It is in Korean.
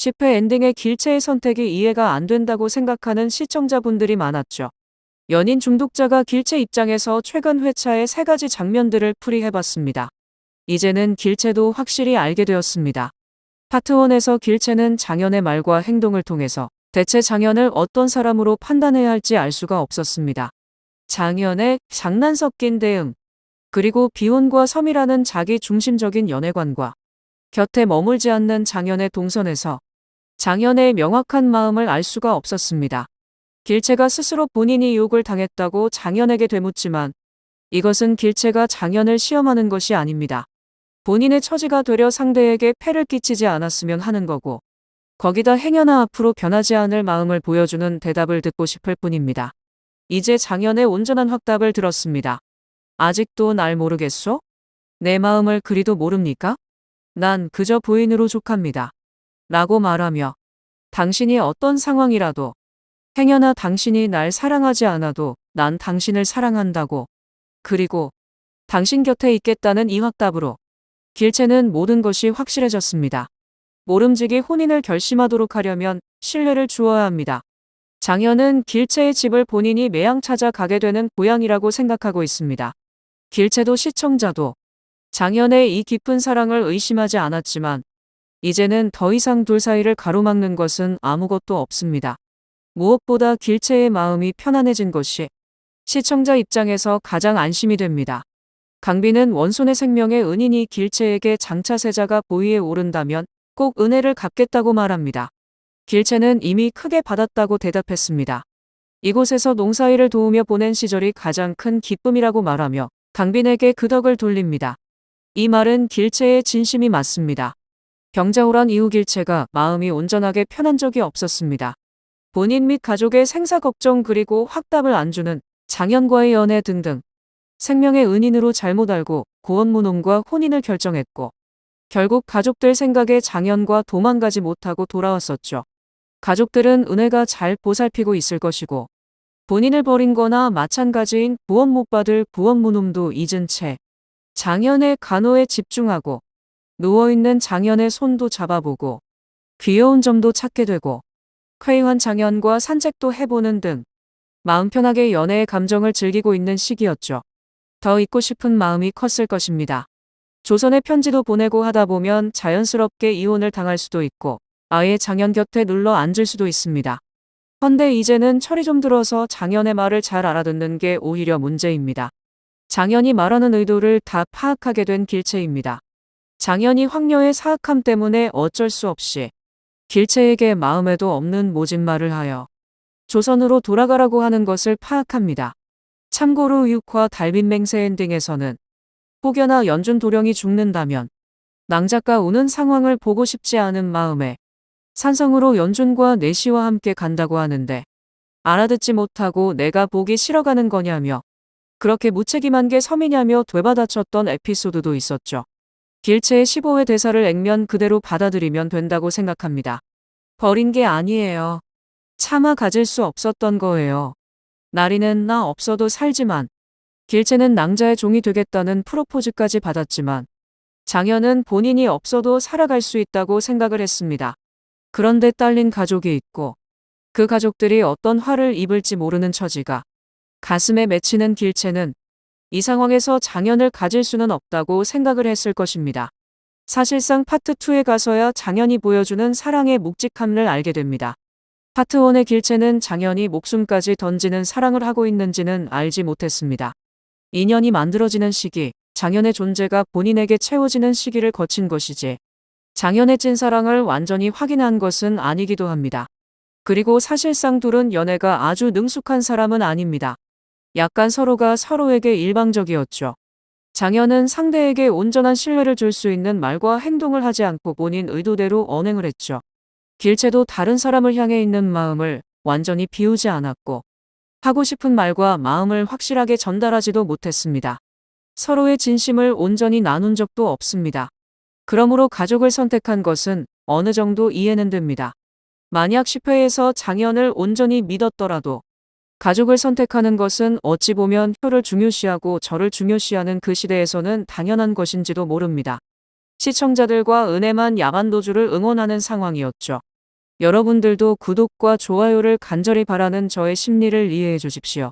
10회 엔딩의 길체의 선택이 이해가 안 된다고 생각하는 시청자분들이 많았죠. 연인 중독자가 길체 입장에서 최근 회차의 3가지 장면들을 풀이해봤습니다. 이제는 길체도 확실히 알게 되었습니다. 파트 1에서 길체는 장현의 말과 행동을 통해서 대체 장현을 어떤 사람으로 판단해야 할지 알 수가 없었습니다. 장현의 장난 섞인 대응, 그리고 비혼과 섬이라는 자기 중심적인 연애관과 곁에 머물지 않는 장현의 동선에서 장현의 명확한 마음을 알 수가 없었습니다. 길체가 스스로 본인이 유혹을 당했다고 장현에게 되묻지만 이것은 길체가 장현을 시험하는 것이 아닙니다. 본인의 처지가 되려 상대에게 폐를 끼치지 않았으면 하는 거고, 거기다 행여나 앞으로 변하지 않을 마음을 보여주는 대답을 듣고 싶을 뿐입니다. 이제 장현의 온전한 확답을 들었습니다. 아직도 날 모르겠소? 내 마음을 그리도 모릅니까? 난 그저 부인으로 족합니다. 라고 말하며 당신이 어떤 상황이라도 행여나 당신이 날 사랑하지 않아도 난 당신을 사랑한다고, 그리고 당신 곁에 있겠다는 이 확답으로 길체는 모든 것이 확실해졌습니다. 모름지기 혼인을 결심하도록 하려면 신뢰를 주어야 합니다. 장현은 길체의 집을 본인이 매양 찾아가게 되는 고향이라고 생각하고 있습니다. 길체도 시청자도 장현의 이 깊은 사랑을 의심하지 않았지만 이제는 더 이상 둘 사이를 가로막는 것은 아무것도 없습니다. 무엇보다 길체의 마음이 편안해진 것이 시청자 입장에서 가장 안심이 됩니다. 강빈은 원손의 생명의 은인이 길체에게 장차세자가 보위에 오른다면 꼭 은혜를 갚겠다고 말합니다. 길체는 이미 크게 받았다고 대답했습니다. 이곳에서 농사일을 도우며 보낸 시절이 가장 큰 기쁨이라고 말하며 강빈에게 그 덕을 돌립니다. 이 말은 길체의 진심이 맞습니다. 병자호란 이후 길체가 마음이 온전하게 편한 적이 없었습니다. 본인 및 가족의 생사 걱정 그리고 확답을 안 주는 장현과의 연애 등등 생명의 은인으로 잘못 알고 고원무농과 혼인을 결정했고 결국 가족들 생각에 장현과 도망가지 못하고 돌아왔었죠. 가족들은 은혜가 잘 보살피고 있을 것이고 본인을 버린 거나 마찬가지인 구원 못 받을 구원무놈도 잊은 채 장현의 간호에 집중하고 누워있는 장현의 손도 잡아보고 귀여운 점도 찾게 되고 쾌유한 장현과 산책도 해보는 등 마음 편하게 연애의 감정을 즐기고 있는 시기였죠. 더 있고 싶은 마음이 컸을 것입니다. 조선의 편지도 보내고 하다 보면 자연스럽게 이혼을 당할 수도 있고 아예 장현 곁에 눌러 앉을 수도 있습니다. 헌데 이제는 철이 좀 들어서 장현의 말을 잘 알아듣는 게 오히려 문제입니다. 장현이 말하는 의도를 다 파악하게 된 길체입니다. 장현이 황녀의 사악함 때문에 어쩔 수 없이 길체에게 마음에도 없는 모진말을 하여 조선으로 돌아가라고 하는 것을 파악합니다. 참고로 6화 달빛맹세 엔딩에서는 혹여나 연준 도령이 죽는다면 낭작가 우는 상황을 보고 싶지 않은 마음에 산성으로 연준과 내시와 함께 간다고 하는데 알아듣지 못하고 내가 보기 싫어 가는 거냐며 그렇게 무책임한 게 섬이냐며 되받아쳤던 에피소드도 있었죠. 길체의 15회 대사를 액면 그대로 받아들이면 된다고 생각합니다. 버린 게 아니에요. 차마 가질 수 없었던 거예요. 나리는 나 없어도 살지만 길체는 낭자의 종이 되겠다는 프로포즈까지 받았지만 장현은 본인이 없어도 살아갈 수 있다고 생각을 했습니다. 그런데 딸린 가족이 있고 그 가족들이 어떤 화를 입을지 모르는 처지가 가슴에 맺히는 길체는 이 상황에서 장현을 가질 수는 없다고 생각을 했을 것입니다. 사실상 파트 2에 가서야 장현이 보여주는 사랑의 묵직함을 알게 됩니다. 파트 1의 길체는 장현이 목숨까지 던지는 사랑을 하고 있는지는 알지 못했습니다. 인연이 만들어지는 시기, 장현의 존재가 본인에게 채워지는 시기를 거친 것이지 장현의 찐사랑을 완전히 확인한 것은 아니기도 합니다. 그리고 사실상 둘은 연애가 아주 능숙한 사람은 아닙니다. 약간 서로가 서로에게 일방적이었죠. 장현은 상대에게 온전한 신뢰를 줄 수 있는 말과 행동을 하지 않고 본인 의도대로 언행을 했죠. 길체도 다른 사람을 향해 있는 마음을 완전히 비우지 않았고 하고 싶은 말과 마음을 확실하게 전달하지도 못했습니다. 서로의 진심을 온전히 나눈 적도 없습니다. 그러므로 가족을 선택한 것은 어느 정도 이해는 됩니다. 만약 10회에서 장현을 온전히 믿었더라도 가족을 선택하는 것은 어찌 보면 효를 중요시하고 저를 중요시하는 그 시대에서는 당연한 것인지도 모릅니다. 시청자들과 은혜만 야반도주를 응원하는 상황이었죠. 여러분들도 구독과 좋아요를 간절히 바라는 저의 심리를 이해해 주십시오.